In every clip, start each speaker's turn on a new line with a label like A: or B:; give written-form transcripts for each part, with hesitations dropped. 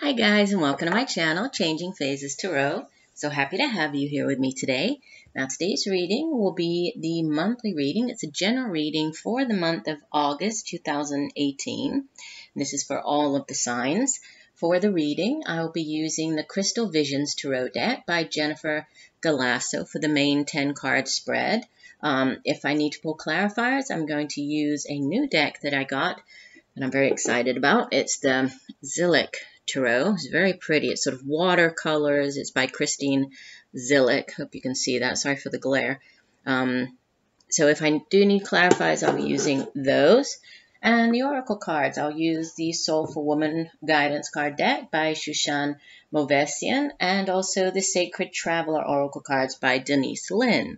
A: Hi guys, and welcome to my channel, Changing Phases Tarot. So happy to have you here with me today. Now today's reading will be the monthly reading. It's a general reading for the month of August 2018. And this is for all of the signs. For the reading, I will be using the Crystal Visions Tarot deck by Jennifer Galasso for the main 10-card spread. If I need to pull clarifiers, I'm going to use a new deck that I got and I'm very excited about. It's the Zillich Tarot. It's very pretty. It's sort of watercolors. It's by Christine Zillich. Hope you can see that. Sorry for the glare. So if I do need clarifiers, I'll be using those. And the oracle cards, I'll use the Soulful Woman Guidance card deck by Shushann Movessian, and also the Sacred Traveler Oracle cards by Denise, Linn.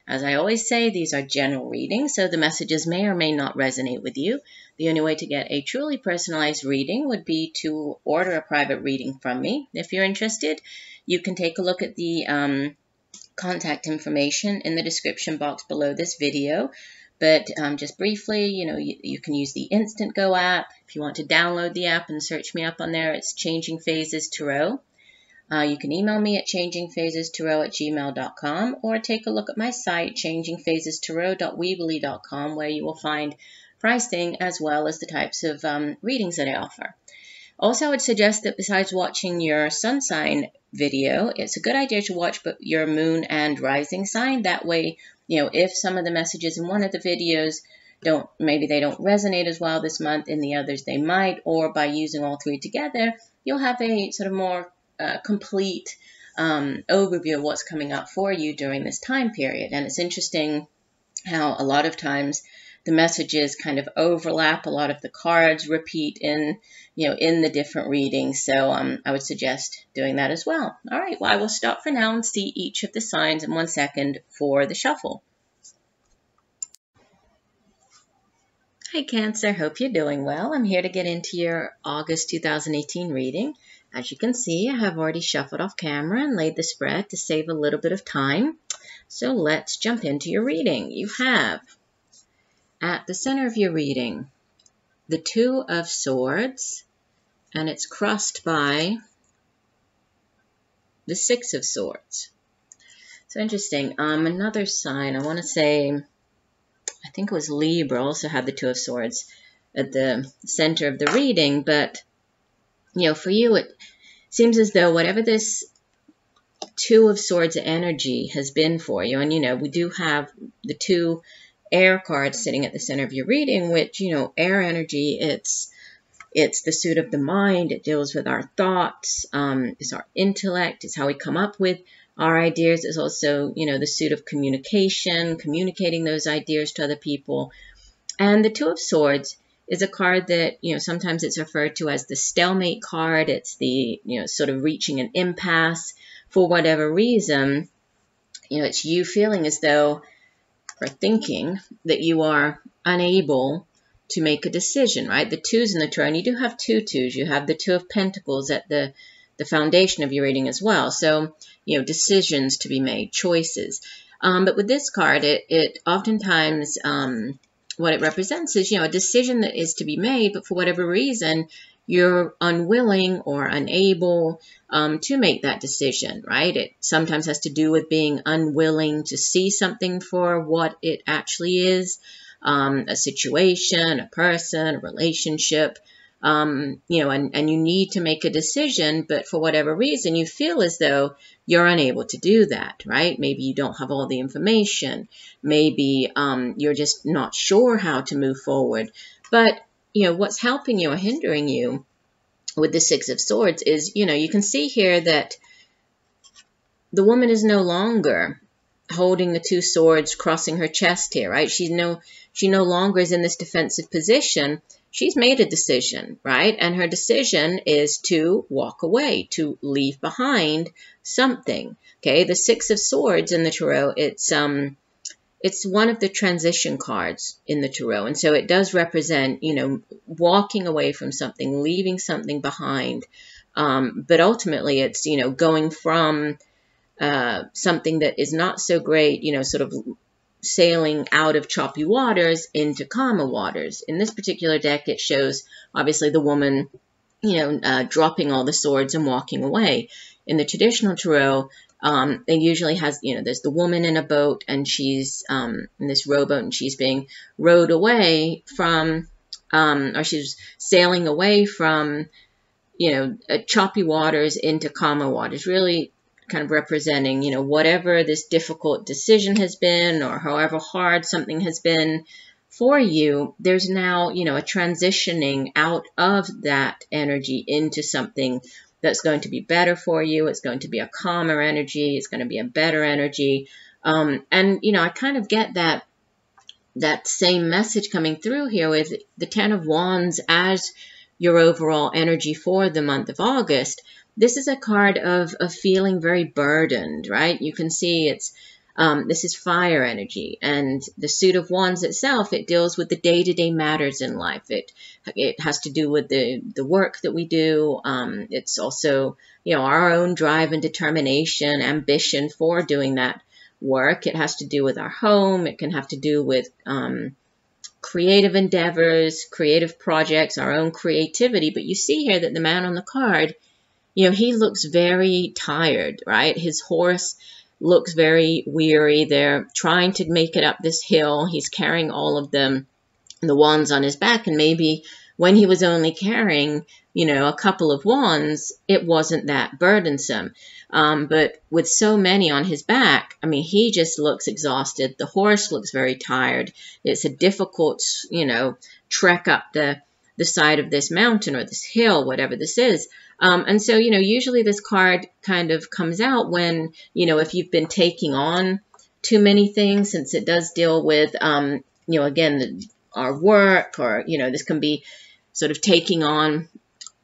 A: As I always say, these are general readings, so the messages may or may not resonate with you. The only way to get a truly personalized reading would be to order a private reading from me. If you're interested, you can take a look at the contact information in the description box below this video. But just briefly, you can use the INSTANTGO app. If you want to download the app and search me up on there, it's Changing Phases Tarot. You can email me at changingphasestarot@gmail.com or take a look at my site, changingphasestarot.weebly.com, where you will find pricing as well as the types of readings that I offer. Also, I would suggest that besides watching your sun sign video, it's a good idea to watch your moon and rising sign. That way, if some of the messages in one of the videos maybe they don't resonate as well this month, in the others they might, or by using all three together, you'll have a sort of more complete overview of what's coming up for you during this time period. And it's interesting how a lot of times the messages kind of overlap. A lot of the cards repeat in the different readings. So I would suggest doing that as well. All right, well, I will stop for now and see each of the signs in 1 second for the shuffle. Hi, Cancer. Hope you're doing well. I'm here to get into your August 2018 reading. As you can see, I have already shuffled off camera and laid the spread to save a little bit of time. So let's jump into your reading. You have at the center of your reading the Two of Swords, and it's crossed by the Six of Swords. So interesting. Another sign, I want to say, I think it was Libra, also had the Two of Swords at the center of the reading. But, for you, it seems as though whatever this Two of Swords energy has been for you, and, we do have the two air cards sitting at the center of your reading, which, air energy, it's the suit of the mind. It deals with our thoughts. It's our intellect. It's how we come up with our ideas. It's also, the suit of communication, communicating those ideas to other people. And the Two of Swords is a card that, sometimes it's referred to as the stalemate card. It's the, sort of reaching an impasse for whatever reason. It's you feeling as though, or thinking that you are unable to make a decision, right? The twos in the tarot, and you do have two twos. You have the Two of Pentacles at the foundation of your reading as well. So, decisions to be made, choices. But with this card, it oftentimes, what it represents is, a decision that is to be made, but for whatever reason, you're unwilling or unable to make that decision, right? It sometimes has to do with being unwilling to see something for what it actually is, a situation, a person, a relationship, and you need to make a decision, but for whatever reason, you feel as though you're unable to do that, right? Maybe you don't have all the information. Maybe you're just not sure how to move forward. But what's helping you or hindering you with the Six of Swords is, you can see here that the woman is no longer holding the two swords, crossing her chest here, right? She no longer is in this defensive position. She's made a decision, right? And her decision is to walk away, to leave behind something, okay? The Six of Swords in the tarot, it's one of the transition cards in the tarot. And so it does represent, walking away from something, leaving something behind. But ultimately it's, going from something that is not so great, sort of sailing out of choppy waters into calmer waters. In this particular deck, it shows, obviously, the woman dropping all the swords and walking away. In the traditional tarot, it usually has, there's the woman in a boat, and she's in this rowboat, and she's being rowed away from, or she's sailing away from, choppy waters into calmer waters, really kind of representing, whatever this difficult decision has been, or however hard something has been for you, there's now, a transitioning out of that energy into something that's going to be better for you. It's going to be a calmer energy. It's going to be a better energy. And, I kind of get that same message coming through here with the Ten of Wands as your overall energy for the month of August. This is a card of feeling very burdened, right? You can see this is fire energy, and the suit of wands itself, it deals with the day-to-day matters in life. It has to do with the work that we do. It's also, our own drive and determination, ambition for doing that work. It has to do with our home. It can have to do with creative endeavors, creative projects, our own creativity. But you see here that the man on the card, he looks very tired, right? His horse looks very weary. They're trying to make it up this hill. He's carrying all of the wands on his back, and maybe when he was only carrying, a couple of wands, it wasn't that burdensome. But with so many on his back, he just looks exhausted. The horse looks very tired. It's a difficult, trek up the side of this mountain or this hill, whatever this is. And so, usually this card kind of comes out when, if you've been taking on too many things, since it does deal with, again, our work, or, this can be sort of taking on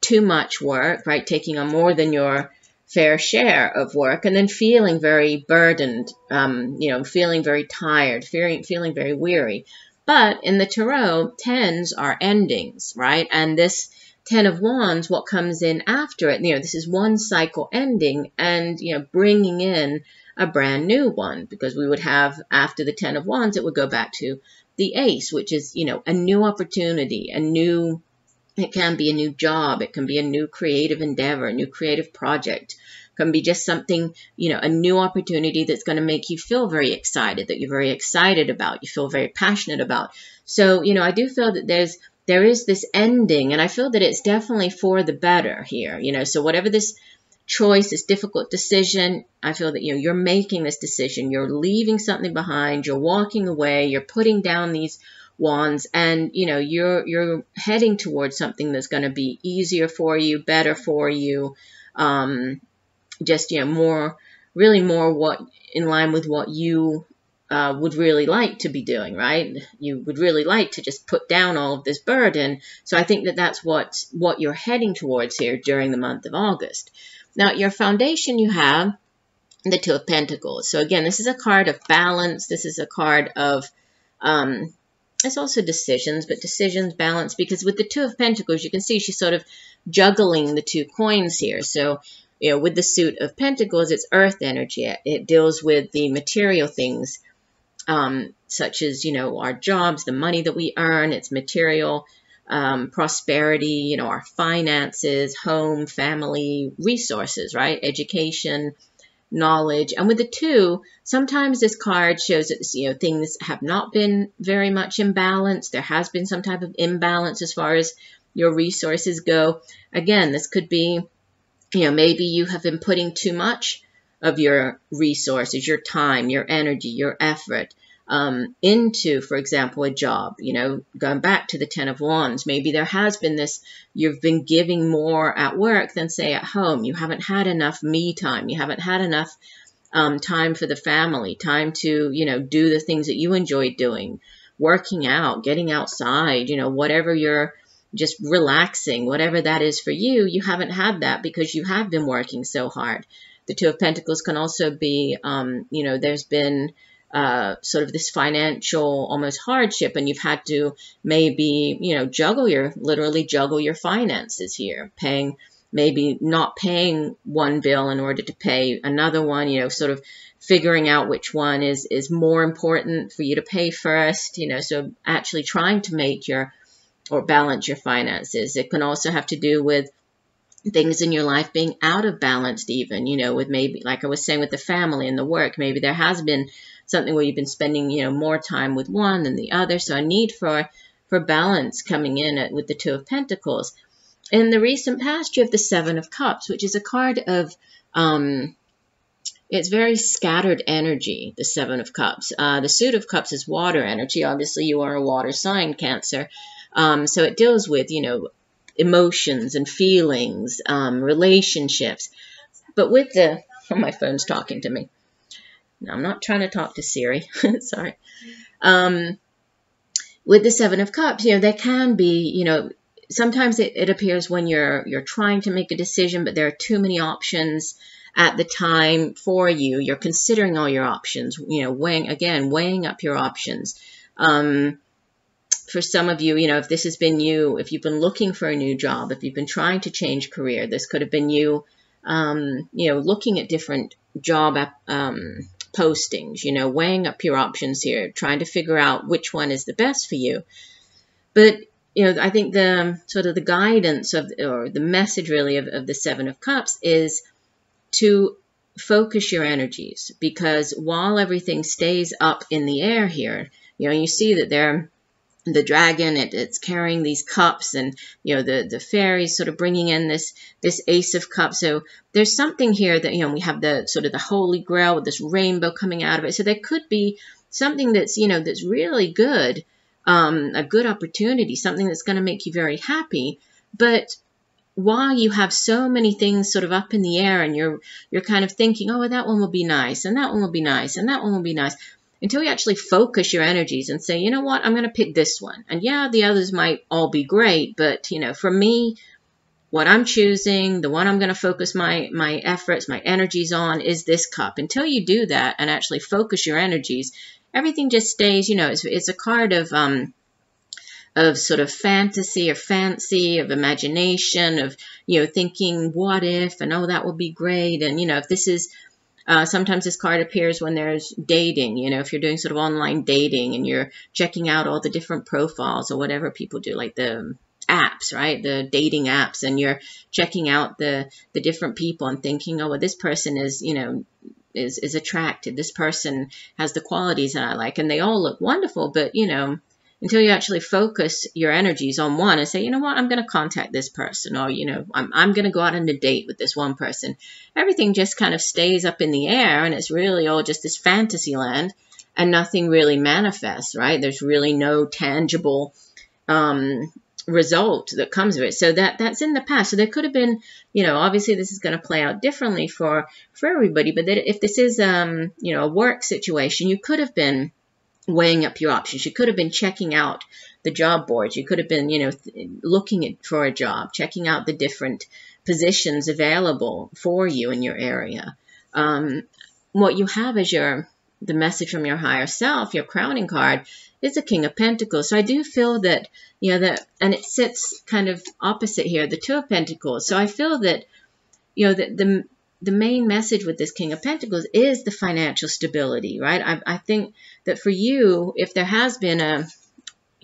A: too much work, right? Taking on more than your fair share of work, and then feeling very burdened, feeling very tired, feeling very weary. But in the tarot, tens are endings, right? And this Ten of Wands, what comes in after it, this is one cycle ending and, bringing in a brand new one, because we would have, after the Ten of Wands, it would go back to the Ace, which is, a new opportunity, it can be a new job, it can be a new creative endeavor, a new creative project, it can be just something, a new opportunity that's going to make you feel very excited, that you're very excited about, you feel very passionate about. So, I do feel that there is this ending, and I feel that it's definitely for the better here, so whatever this choice, this difficult decision, I feel that, you're making this decision, you're leaving something behind, you're walking away, you're putting down these wands, and, you're heading towards something that's going to be easier for you, better for you, just, really more what in line with what you would really like to be doing, right? You would really like to just put down all of this burden. So I think that that's what you're heading towards here during the month of August. Now, your foundation, you have the Two of Pentacles. So again, this is a card of balance. This is a card of, it's also decisions, but decisions, balance, because with the Two of Pentacles, you can see she's sort of juggling the two coins here. So, with the Suit of Pentacles, it's earth energy. It deals with the material things, such as, our jobs, the money that we earn, it's material, prosperity, our finances, home, family, resources, right? Education, knowledge. And with the two, sometimes this card shows that, things have not been very much in balance. There has been some type of imbalance as far as your resources go. Again, this could be, maybe you have been putting too much of your resources, your time, your energy, your effort into, for example, a job, going back to the Ten of Wands. Maybe there has been this, you've been giving more at work than, say, at home. You haven't had enough me time. You haven't had enough time for the family, time to, do the things that you enjoy doing, working out, getting outside, whatever you're just relaxing, whatever that is for you, you haven't had that because you have been working so hard. The Two of Pentacles can also be, there's been sort of this financial almost hardship, and you've had to maybe, literally juggle your finances here, maybe not paying one bill in order to pay another one, sort of figuring out which one is more important for you to pay first, so actually trying to make or balance your finances. It can also have to do with things in your life being out of balance even, you know, with maybe, like I was saying, with the family and the work, maybe there has been something where you've been spending, you know, more time with one than the other. So a need for balance coming in with the Two of Pentacles. In the recent past, you have the Seven of Cups, which is a card of, it's very scattered energy, the Seven of Cups. The Suit of Cups is water energy. Obviously, you are a water sign, Cancer. So it deals with, you know, emotions and feelings, relationships. But with the, oh, my phone's talking to me. No, I'm not trying to talk to Siri. Sorry. With the Seven of Cups, you know, there can be, you know, sometimes it appears when you're trying to make a decision, but there are too many options at the time for you. You're considering all your options, you know, weighing up your options. For some of you, you know, if this has been you, if you've been looking for a new job, if you've been trying to change career, this could have been you, you know, looking at different job postings, you know, weighing up your options here, trying to figure out which one is the best for you. But, you know, I think the sort of the guidance of, or the message really of the Seven of Cups is to focus your energies, because while everything stays up in the air here, you know, you see that the dragon, it's carrying these cups, and, you know, the fairies sort of bringing in this Ace of Cups. So there's something here that, you know, we have the sort of the Holy Grail with this rainbow coming out of it. So there could be something that's, you know, that's really good, a good opportunity, something that's going to make you very happy. But while you have so many things sort of up in the air, and you're kind of thinking, oh, well, that one will be nice, and that one will be nice, and that one will be nice, until you actually focus your energies and say, you know what, I'm going to pick this one. And yeah, the others might all be great, but, you know, for me, what I'm choosing, the one I'm going to focus my efforts, my energies on, is this cup. Until you do that and actually focus your energies, everything just stays, you know, it's a card of sort of fantasy or fancy, of imagination, of, you know, thinking what if, and oh, that will be great. And, you know, if this is, sometimes this card appears when there's dating, you know, if you're doing sort of online dating and you're checking out all the different profiles or whatever people do, like the apps, right? The dating apps, and you're checking out the different people and thinking, oh, well, this person is, you know, is attractive. This person has the qualities that I like, and they all look wonderful, but, you know, until you actually focus your energies on one and say, you know what, I'm going to contact this person, or, you know, I'm going to go out on a date with this one person, everything just kind of stays up in the air, and it's really all just this fantasy land, and nothing really manifests, right? There's really no tangible result that comes of it. So that's in the past. So there could have been, you know, obviously this is going to play out differently for everybody, but that if this is, you know, a work situation, you could have been weighing up your options. You could have been checking out the job boards. You could have been, you know, looking for a job, checking out the different positions available for you in your area. What you have as the message from your higher self, your crowning card, is the King of Pentacles. So I do feel that, you know, and it sits kind of opposite here, the Two of Pentacles. So I feel that, you know, that the main message with this King of Pentacles is the financial stability, right? I think that for you, if there has been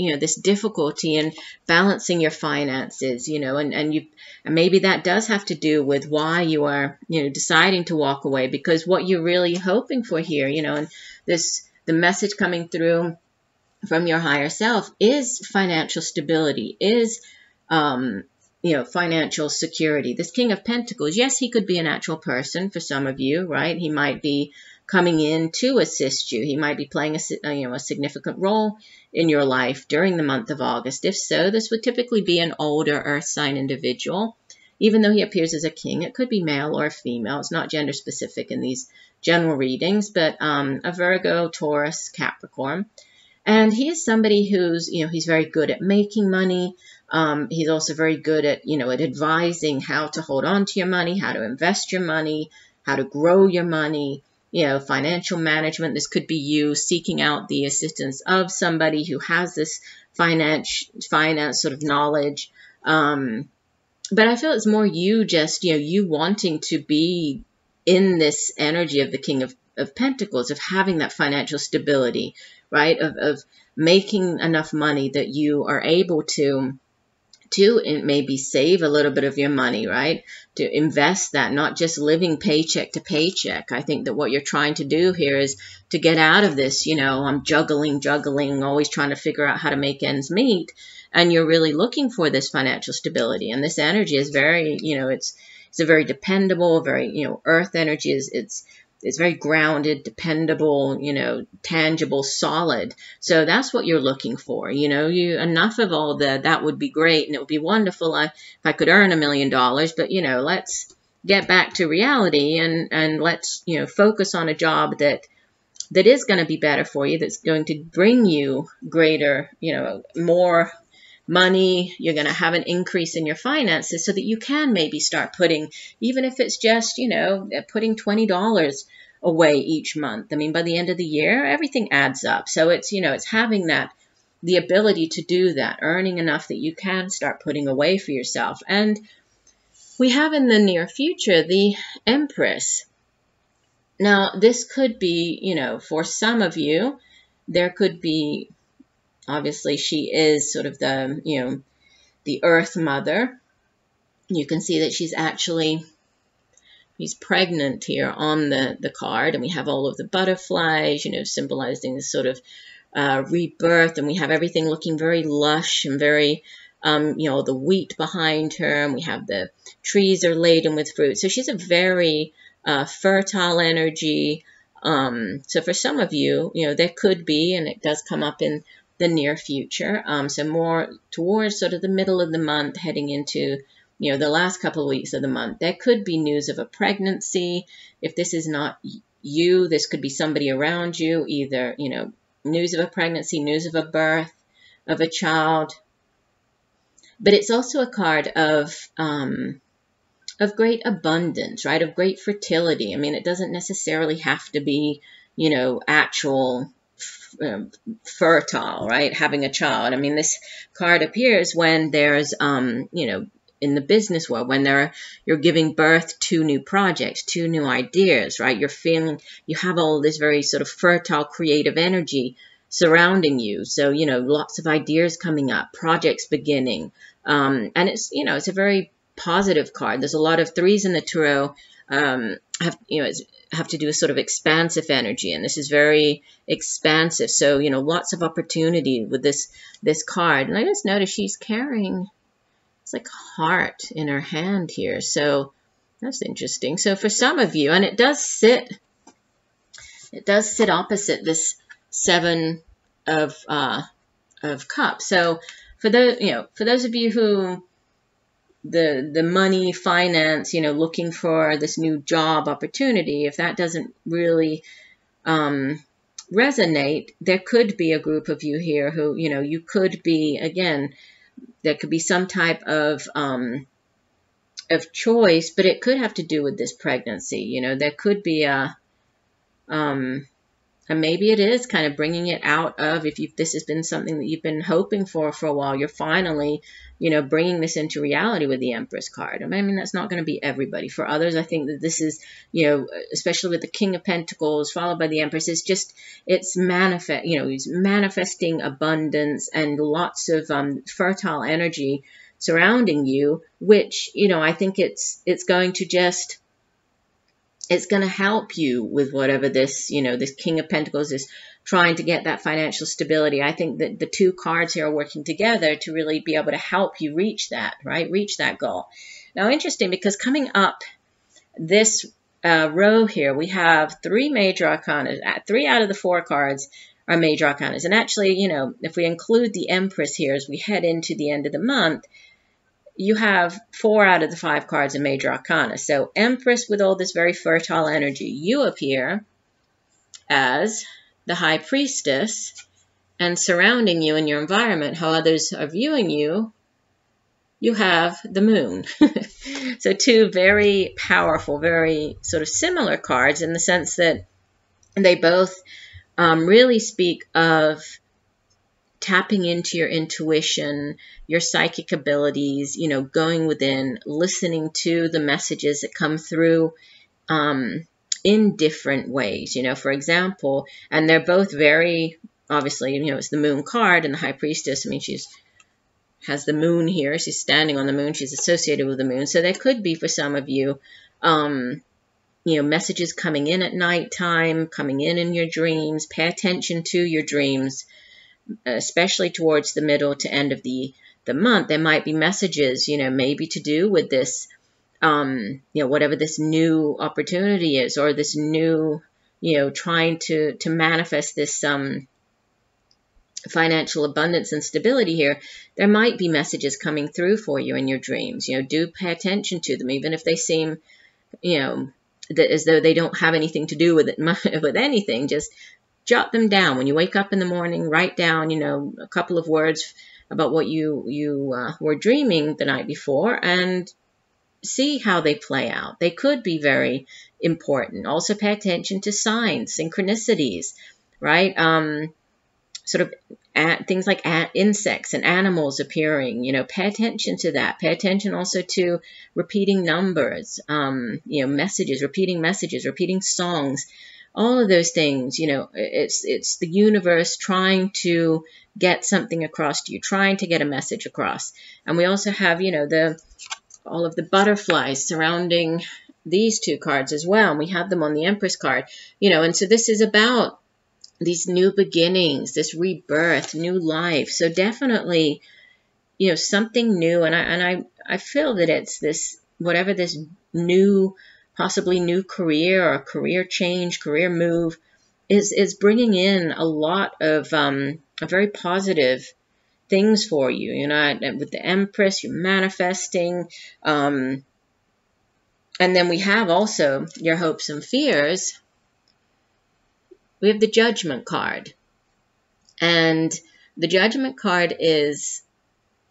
A: you know, this difficulty in balancing your finances, you know, and maybe that does have to do with why you are, you know, deciding to walk away, because what you're really hoping for here, you know, and the message coming through from your higher self is financial stability, is, you know, financial security. This King of Pentacles, yes, he could be an actual person for some of you, right? He might be coming in to assist you. He might be playing a significant role in your life during the month of August. If so, this would typically be an older earth sign individual. Even though he appears as a king, it could be male or female. It's not gender specific in these general readings, but a Virgo, Taurus, Capricorn. And he is somebody who's, you know, he's very good at making money. He's also very good at, you know, at advising how to hold on to your money, how to invest your money, how to grow your money, you know, financial management. This could be you seeking out the assistance of somebody who has this finance sort of knowledge. But I feel it's more you just, you know, you wanting to be in this energy of the King of Pentacles, of having that financial stability, right? Of making enough money that you are able to to maybe save a little bit of your money, right? To invest that, not just living paycheck to paycheck. I think that what you're trying to do here is to get out of this, I'm juggling, always trying to figure out how to make ends meet. And you're really looking for this financial stability. And this energy is very, it's a very dependable, very, earth energy it's very grounded, dependable, tangible, solid. So that's what you're looking for. Enough of all that would be great. And it would be wonderful if I could earn $1 million. But, let's get back to reality and let's, focus on a job that is going to be better for you, that's going to bring you greater, more money. You're going to have an increase in your finances so that you can maybe start putting, even if it's just, putting $20 away each month. I mean, by the end of the year, everything adds up. So it's, it's having the ability to do that, earning enough that you can start putting away for yourself. And we have in the near future the Empress. Now, this could be, for some of you, there could be, obviously, she is sort of the, the Earth Mother. You can see that she's pregnant here on the card. And we have all of the butterflies, symbolizing this sort of rebirth. And we have everything looking very lush and very, the wheat behind her. And we have the trees are laden with fruit. So she's a very fertile energy. So for some of you, there could be, and it does come up in the near future, so more towards sort of the middle of the month, heading into, the last couple of weeks of the month, there could be news of a pregnancy. If this is not you, this could be somebody around you, either, news of a pregnancy, news of a birth of a child. But it's also a card of great abundance, right? Of great fertility. I mean, it doesn't necessarily have to be, actual fertile, right? Having a child. I mean, this card appears when there's, in the business world, when you're giving birth to new projects, to new ideas, right? You're feeling, you have all this very sort of fertile, creative energy surrounding you. So, lots of ideas coming up, projects beginning. And it's, it's a very positive card. There's a lot of threes in the tarot, have to do with sort of expansive energy, and this is very expansive. So, lots of opportunity with this card. And I just noticed she's carrying, it's like a heart in her hand here. So that's interesting. So for some of you, and it does sit opposite this Seven of Cups. So for those of you who the money, finance, looking for this new job opportunity, if that doesn't really resonate, there could be a group of you here who, you could be, again, there could be some type of choice, but it could have to do with this pregnancy. There could be and maybe it is kind of bringing it out of, if this has been something that you've been hoping for a while, you're finally, bringing this into reality with the Empress card. I mean, that's not going to be everybody. For others, I think that this is, especially with the King of Pentacles followed by the Empress, it's manifesting abundance and lots of fertile energy surrounding you, which, I think it's going to just, it's going to help you with whatever this, this King of Pentacles is trying to get that financial stability. I think that the two cards here are working together to really be able to help you reach that, right? Reach that goal. Now, interesting, because coming up this row here, we have three major arcana. 3 out of the 4 cards are major arcana. And actually, if we include the Empress here as we head into the end of the month, you have 4 out of the 5 cards in major arcana. So Empress with all this very fertile energy. You appear as the High Priestess, and surrounding you in your environment, how others are viewing you, you have the Moon. So 2 very powerful, very sort of similar cards in the sense that they both really speak of tapping into your intuition, your psychic abilities, going within, listening to the messages that come through in different ways. For example, and they're both very, obviously, it's the Moon card and the High Priestess. I mean, she's has the moon here. She's standing on the moon. She's associated with the moon. So there could be, for some of you, messages coming in at nighttime, coming in your dreams. Pay attention to your dreams, especially towards the middle to end of the month. There might be messages, maybe to do with this, whatever this new opportunity is, or this new, trying to manifest this financial abundance and stability here. There might be messages coming through for you in your dreams. Do pay attention to them, even if they seem, as though they don't have anything to do with it, with anything. Just jot them down. When you wake up in the morning, write down, a couple of words about what you were dreaming the night before, and see how they play out. They could be very important. Also pay attention to signs, synchronicities, right? Sort of things like insects and animals appearing, pay attention to that. Pay attention also to repeating numbers, messages, repeating songs, all of those things. It's the universe trying to get something across to you, trying to get a message across. And we also have, all of the butterflies surrounding these two cards as well. And we have them on the Empress card, and so this is about these new beginnings, this rebirth, new life. So definitely, something new. And I feel that it's this, whatever this new, possibly new career or career change, career move is bringing in a lot of very positive things for you. With the Empress, you're manifesting. And then we have also your hopes and fears. We have the Judgment card. And the Judgment card is,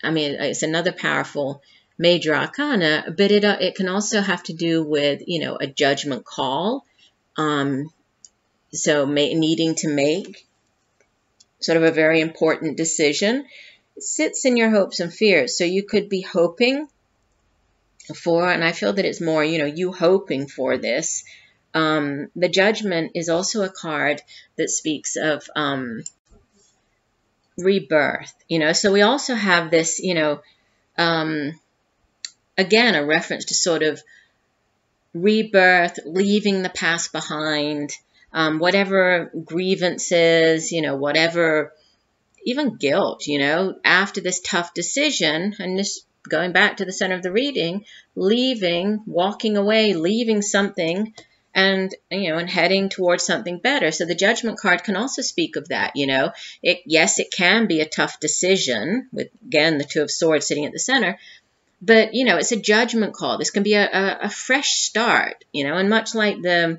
A: it's another powerful major arcana, but it can also have to do with, a judgment call. So needing to make sort of a very important decision. It sits in your hopes and fears. So you could be hoping for, and I feel that it's more, you hoping for this. The Judgment is also a card that speaks of rebirth, so we also have this, again, a reference to sort of rebirth, leaving the past behind, whatever grievances, whatever, even guilt, after this tough decision, and this going back to the center of the reading, leaving, walking away, leaving something, and heading towards something better. So the Judgment card can also speak of that. Yes, it can be a tough decision with, again, the Two of Swords sitting at the center, but it's a judgment call. This can be a fresh start, and much like the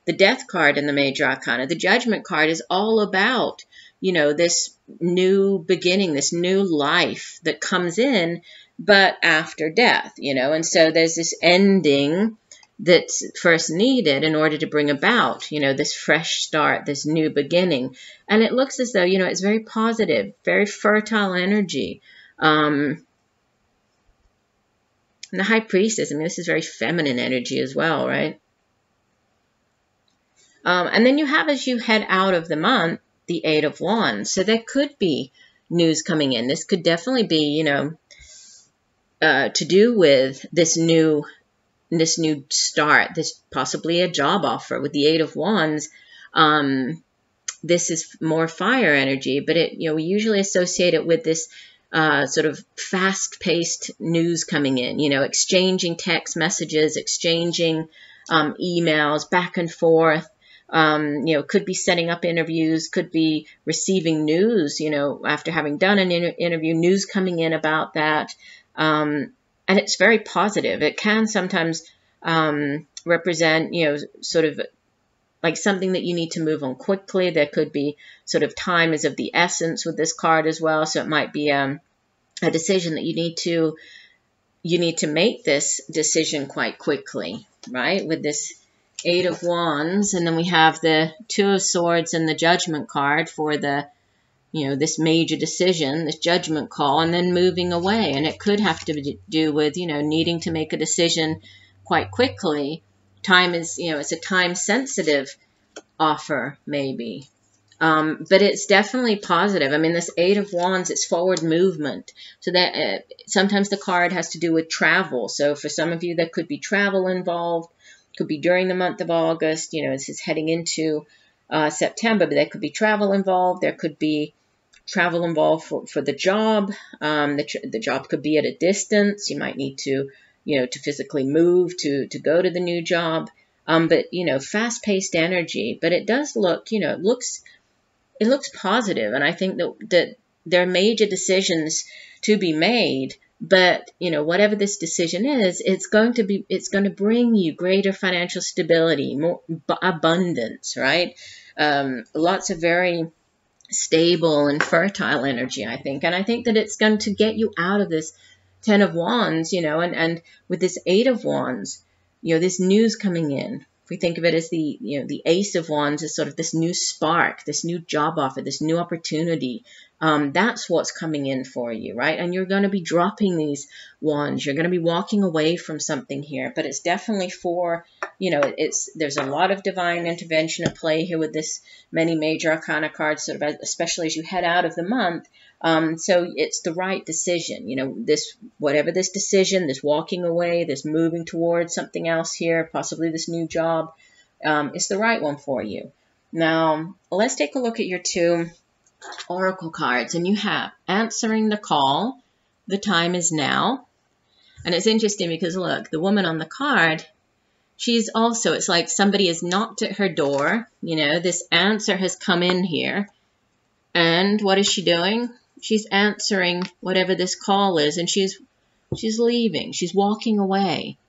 A: Death card in the major arcana, the Judgment card is all about this new beginning, this new life that comes in, but after death, and so there's this ending that's first needed in order to bring about, this fresh start, this new beginning. And it looks as though, it's very positive, very fertile energy. And the High Priestess, this is very feminine energy as well, right? And then you have, as you head out of the month, the Eight of Wands. So there could be news coming in. This could definitely be, to do with this new start, this possibly a job offer with the Eight of Wands. This is more fire energy, but we usually associate it with this sort of fast-paced news coming in, exchanging text messages, exchanging emails back and forth. Could be setting up interviews, could be receiving news, after having done an interview, news coming in about that. And it's very positive. It can sometimes represent, sort of like something that you need to move on quickly. There could be sort of time is of the essence with this card as well. So it might be a decision that you need to make this decision quite quickly, right? With this Eight of Wands, and then we have the Two of Swords and the Judgment card for the this major decision, this judgment call, and then moving away. And it could have to do with, needing to make a decision quite quickly. Time is, it's a time-sensitive offer, maybe. But it's definitely positive. I mean, this Eight of Wands, it's forward movement. So that sometimes the card has to do with travel. So for some of you, there could be travel involved. Could be during the month of August. You know, this is heading into September, but there could be travel involved. There could be travel involved for the job. The job could be at a distance. You might need to, you know, to physically move to go to the new job. But, you know, fast-paced energy. But it does look, you know, it looks positive. And I think that there are major decisions to be made. But, you know, whatever this decision is, it's going to bring you greater financial stability, more abundance, right? Lots of very stable and fertile energy, I think. And I think that it's going to get you out of this Ten of Wands, you know, and with this Eight of Wands, you know, this news coming in. If we think of it as the, you know, the Ace of Wands is sort of this new spark, this new job offer, this new opportunity. That's what's coming in for you, right? And you're going to be dropping these wands. You're going to be walking away from something here, but it's definitely for, you know, there's a lot of divine intervention at play here with this many major arcana cards, sort of, especially as you head out of the month. So it's the right decision, you know, whatever this decision, this walking away, this moving towards something else here, possibly this new job, is the right one for you. Now, let's take a look at your two oracle cards, and you have answering the call, the time is now. And it's interesting because look, the woman on the card, she's also, it's like somebody has knocked at her door, you know, this answer has come in here, and what is she doing? She's answering whatever this call is, and she's leaving, she's walking away,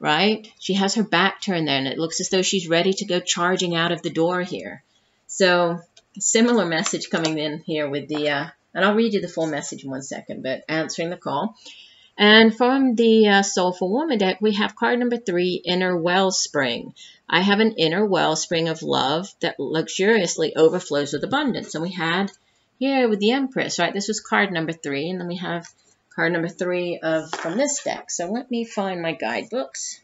A: right? She has her back turned there, and it looks as though she's ready to go charging out of the door here. So similar message coming in here with the, and I'll read you the full message in 1 second, but answering the call. And from the Soulful Woman deck, we have card number 3, Inner Wellspring. I have an inner wellspring of love that luxuriously overflows with abundance. And we had here with the Empress, right? This was card number 3, and then we have card number 3 from this deck. So let me find my guidebooks.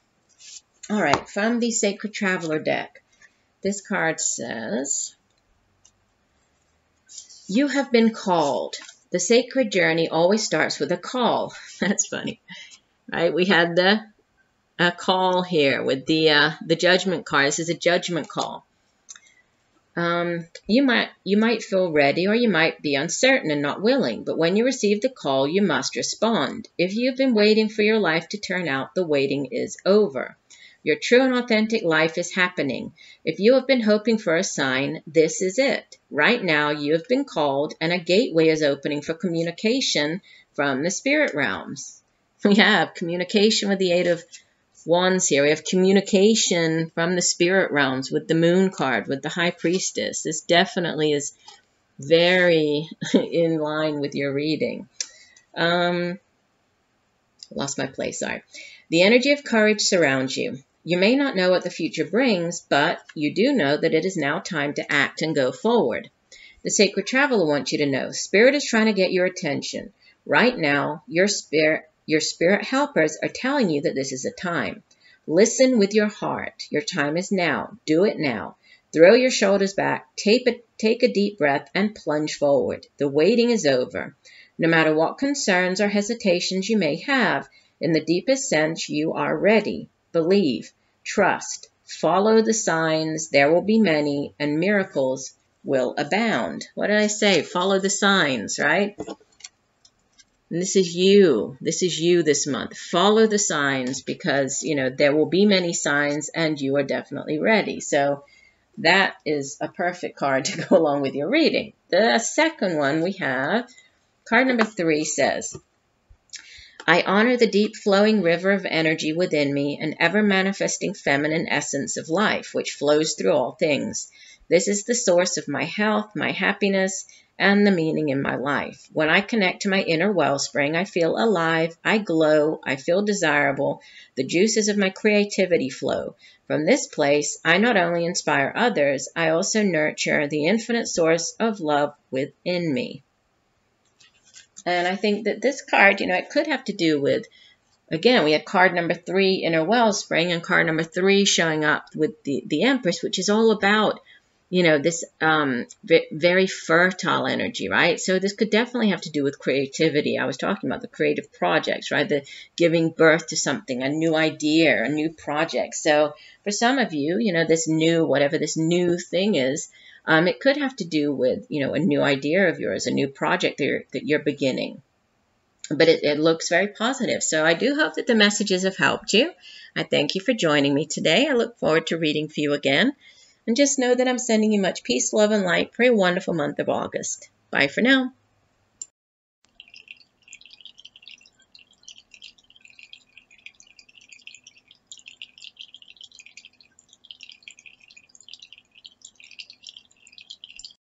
A: All right, from the Sacred Traveler deck, this card says, you have been called. The sacred journey always starts with a call. That's funny, right? We had the call here with the judgment card. This is a judgment call. You might feel ready, or you might be uncertain and not willing, but when you receive the call, you must respond. If you've been waiting for your life to turn out, the waiting is over. Your true and authentic life is happening. If you have been hoping for a sign, this is it. Right now, you have been called, and a gateway is opening for communication from the spirit realms. We have communication with the Eight of Wands here. We have communication from the spirit realms with the Moon card, with the High Priestess. This definitely is very in line with your reading. Lost my place, sorry. The energy of courage surrounds you. You may not know what the future brings, but you do know that it is now time to act and go forward. The Sacred Traveler wants you to know, Spirit is trying to get your attention. Right now, your spirit helpers are telling you that this is a time. Listen with your heart. Your time is now. Do it now. Throw your shoulders back, take a deep breath, and plunge forward. The waiting is over. No matter what concerns or hesitations you may have, in the deepest sense, you are ready. Believe, trust, follow the signs. There will be many, and miracles will abound. What did I say? Follow the signs, right? And this is you. This is you this month. Follow the signs because, you know, there will be many signs, and you are definitely ready. So that is a perfect card to go along with your reading. The second one we have, card number 3 says, I honor the deep flowing river of energy within me, an ever-manifesting feminine essence of life, which flows through all things. This is the source of my health, my happiness, and the meaning in my life. When I connect to my inner wellspring, I feel alive, I glow, I feel desirable, the juices of my creativity flow. From this place, I not only inspire others, I also nurture the infinite source of love within me. And I think that this card, you know, it could have to do with, again, we had card number 3, Inner Wellspring, and card number 3 showing up with the Empress, which is all about, you know, this very fertile energy, right? So this could definitely have to do with creativity. I was talking about the creative projects, right? The giving birth to something, a new idea, a new project. So for some of you, you know, this new, whatever this new thing is, it could have to do with, you know, a new idea of yours, a new project that you're beginning. But it looks very positive. So I do hope that the messages have helped you. I thank you for joining me today. I look forward to reading for you again. And just know that I'm sending you much peace, love, and light for a wonderful month of August. Bye for now.